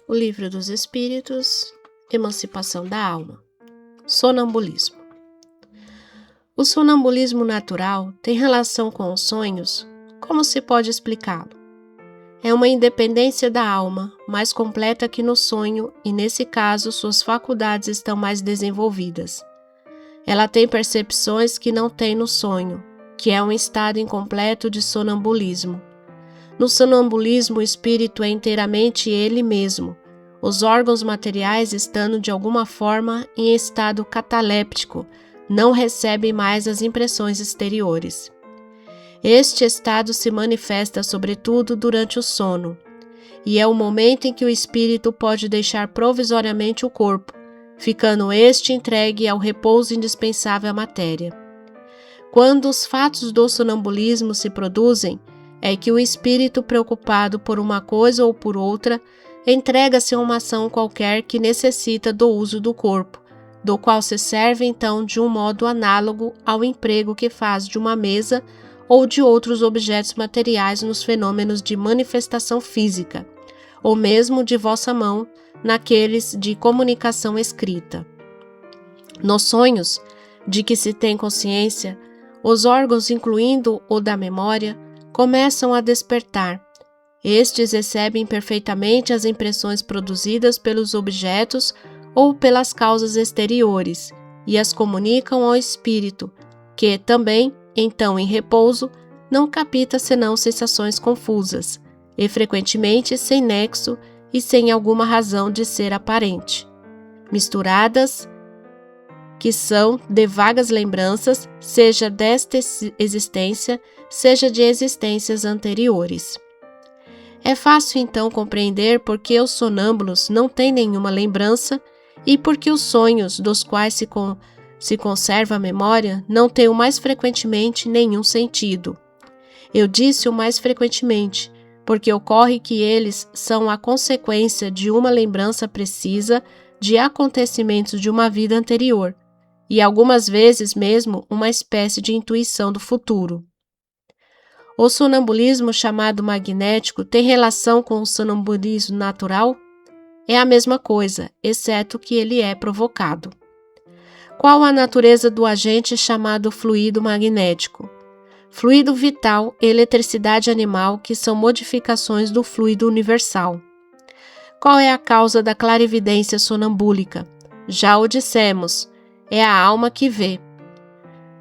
O Livro dos Espíritos, Emancipação da Alma. Sonambulismo. O sonambulismo natural tem relação com os sonhos? Como se pode explicá-lo? É uma independência da alma, mais completa que no sonho, e nesse caso suas faculdades estão mais desenvolvidas. Ela tem percepções que não tem no sonho, que é um estado incompleto de sonambulismo. No sonambulismo, o espírito é inteiramente ele mesmo, os órgãos materiais estando de alguma forma em estado cataléptico, não recebem mais as impressões exteriores. Este estado se manifesta sobretudo durante o sono, e é o momento em que o espírito pode deixar provisoriamente o corpo, ficando este entregue ao repouso indispensável à matéria. Quando os fatos do sonambulismo se produzem, é que o espírito, preocupado por uma coisa ou por outra, entrega-se a uma ação qualquer que necessita do uso do corpo, do qual se serve então de um modo análogo ao emprego que faz de uma mesa ou de outros objetos materiais nos fenômenos de manifestação física, ou mesmo de vossa mão naqueles de comunicação escrita. Nos sonhos, de que se tem consciência, os órgãos, incluindo o da memória, começam a despertar. Estes recebem perfeitamente as impressões produzidas pelos objetos ou pelas causas exteriores e as comunicam ao espírito, que também, então em repouso, não capta senão sensações confusas, e frequentemente sem nexo e sem alguma razão de ser aparente, misturadas, que são de vagas lembranças, seja desta existência, seja de existências anteriores. É fácil então compreender por que os sonâmbulos não têm nenhuma lembrança e por que os sonhos dos quais se conserva a memória não têm o mais frequentemente nenhum sentido. Eu disse o mais frequentemente, porque ocorre que eles são a consequência de uma lembrança precisa de acontecimentos de uma vida anterior, e algumas vezes mesmo uma espécie de intuição do futuro. O sonambulismo chamado magnético tem relação com o sonambulismo natural? É a mesma coisa, exceto que ele é provocado. Qual a natureza do agente chamado fluido magnético? Fluido vital e eletricidade animal, que são modificações do fluido universal. Qual é a causa da clarividência sonambúlica? Já o dissemos, é a alma que vê.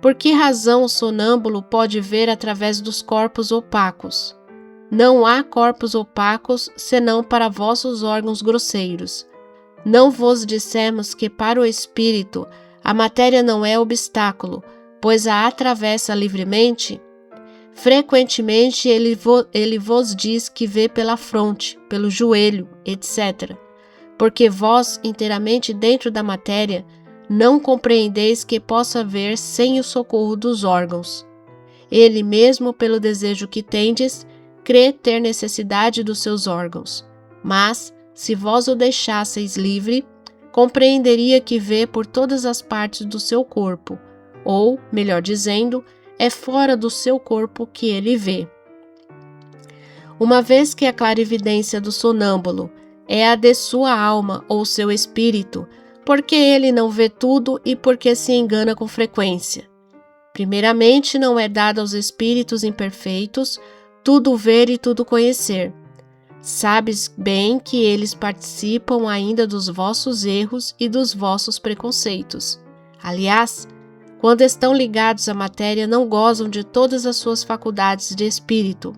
Por que razão o sonâmbulo pode ver através dos corpos opacos? Não há corpos opacos, senão para vossos órgãos grosseiros. Não vos dissemos que para o espírito a matéria não é obstáculo, pois a atravessa livremente? Frequentemente ele vos diz que vê pela fronte, pelo joelho, etc. Porque vós, inteiramente dentro da matéria, não compreendeis que possa ver sem o socorro dos órgãos. Ele mesmo, pelo desejo que tendes, crê ter necessidade dos seus órgãos. Mas, se vós o deixasseis livre, compreenderia que vê por todas as partes do seu corpo, ou, melhor dizendo, é fora do seu corpo que ele vê. Uma vez que a clarividência do sonâmbulo é a de sua alma ou seu espírito, porque ele não vê tudo e porque se engana com frequência. Primeiramente, não é dado aos espíritos imperfeitos tudo ver e tudo conhecer. Sabes bem que eles participam ainda dos vossos erros e dos vossos preconceitos. Aliás, quando estão ligados à matéria, não gozam de todas as suas faculdades de espírito.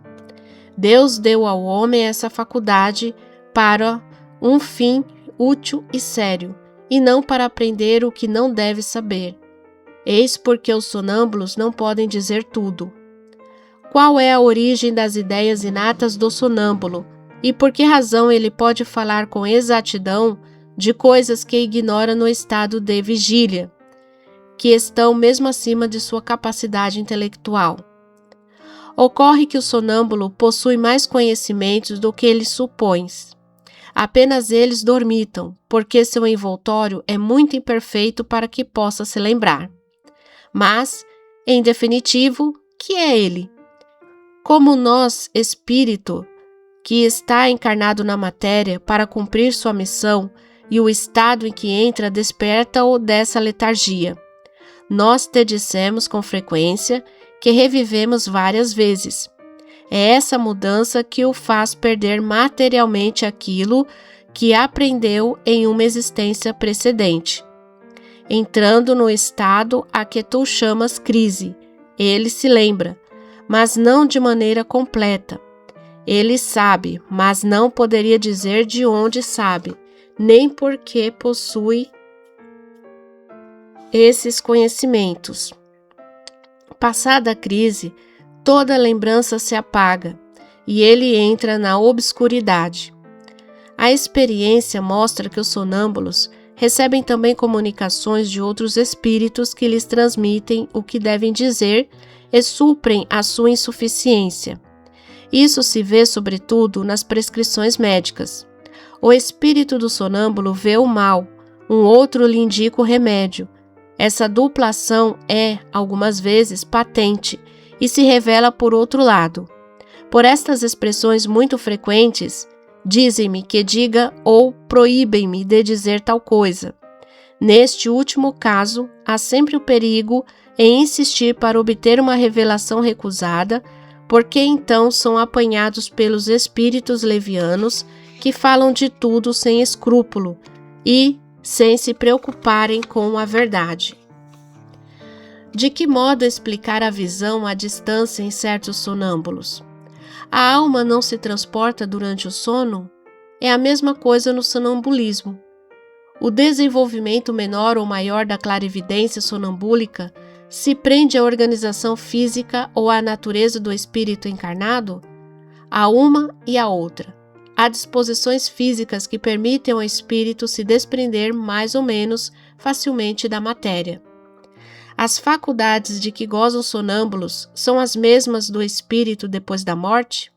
Deus deu ao homem essa faculdade para um fim útil e sério, e não para aprender o que não deve saber. Eis porque os sonâmbulos não podem dizer tudo. Qual é a origem das ideias inatas do sonâmbulo, e por que razão ele pode falar com exatidão de coisas que ignora no estado de vigília, que estão mesmo acima de sua capacidade intelectual? Ocorre que o sonâmbulo possui mais conhecimentos do que ele supõe. Apenas eles dormitam, porque seu envoltório é muito imperfeito para que possa se lembrar. Mas, em definitivo, que é ele? Como nós, espírito, que está encarnado na matéria para cumprir sua missão e o estado em que entra desperta-o dessa letargia. Nós te dissemos com frequência que revivemos várias vezes. É essa mudança que o faz perder materialmente aquilo que aprendeu em uma existência precedente. Entrando no estado a que tu chamas crise, ele se lembra, mas não de maneira completa. Ele sabe, mas não poderia dizer de onde sabe, nem por que possui esses conhecimentos. Passada a crise, toda lembrança se apaga e ele entra na obscuridade. A experiência mostra que os sonâmbulos recebem também comunicações de outros espíritos que lhes transmitem o que devem dizer e suprem a sua insuficiência. Isso se vê sobretudo nas prescrições médicas. O espírito do sonâmbulo vê o mal, um outro lhe indica o remédio. Essa dupla ação é, algumas vezes, patente e se revela por outro lado. Por estas expressões muito frequentes, dizem-me que diga ou proíbem-me de dizer tal coisa. Neste último caso, há sempre o perigo em insistir para obter uma revelação recusada, porque então são apanhados pelos espíritos levianos que falam de tudo sem escrúpulo e sem se preocuparem com a verdade. De que modo explicar a visão à distância em certos sonâmbulos? A alma não se transporta durante o sono? É a mesma coisa no sonambulismo. O desenvolvimento menor ou maior da clarividência sonambúlica se prende à organização física ou à natureza do espírito encarnado? A uma e a outra. Há disposições físicas que permitem ao espírito se desprender mais ou menos facilmente da matéria. As faculdades de que gozam sonâmbulos são as mesmas do espírito depois da morte?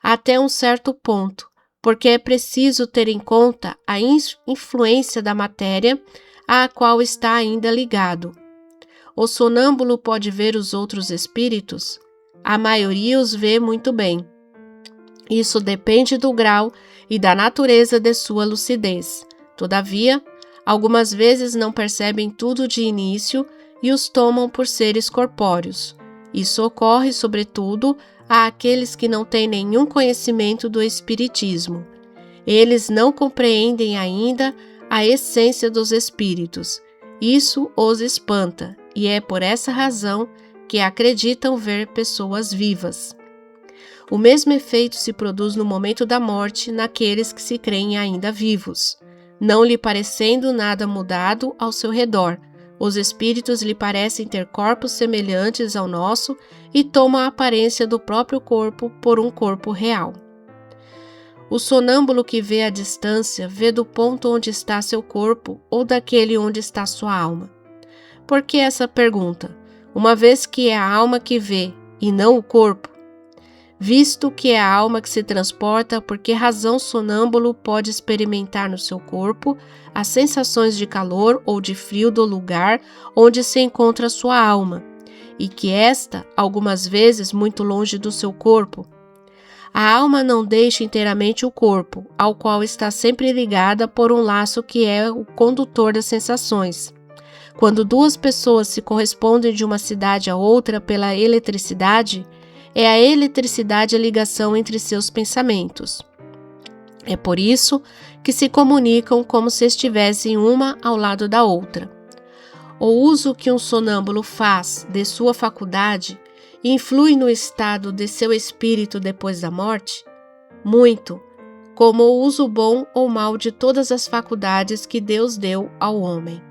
Até um certo ponto, porque é preciso ter em conta a influência da matéria à qual está ainda ligado. O sonâmbulo pode ver os outros espíritos? A maioria os vê muito bem. Isso depende do grau e da natureza de sua lucidez. Todavia, algumas vezes não percebem tudo de início e os tomam por seres corpóreos. Isso ocorre, sobretudo, àqueles que não têm nenhum conhecimento do espiritismo. Eles não compreendem ainda a essência dos espíritos. Isso os espanta, e é por essa razão que acreditam ver pessoas vivas. O mesmo efeito se produz no momento da morte naqueles que se creem ainda vivos. Não lhe parecendo nada mudado ao seu redor, os espíritos lhe parecem ter corpos semelhantes ao nosso e tomam a aparência do próprio corpo por um corpo real. O sonâmbulo que vê à distância vê do ponto onde está seu corpo ou daquele onde está sua alma. Por que essa pergunta? Uma vez que é a alma que vê e não o corpo? Visto que é a alma que se transporta, por que razão o sonâmbulo pode experimentar no seu corpo as sensações de calor ou de frio do lugar onde se encontra sua alma, e que esta, algumas vezes, muito longe do seu corpo? A alma não deixa inteiramente o corpo, ao qual está sempre ligada por um laço que é o condutor das sensações. Quando duas pessoas se correspondem de uma cidade a outra pela eletricidade, é a eletricidade a ligação entre seus pensamentos. É por isso que se comunicam como se estivessem uma ao lado da outra. O uso que um sonâmbulo faz de sua faculdade influi no estado de seu espírito depois da morte? Muito, como o uso bom ou mau de todas as faculdades que Deus deu ao homem.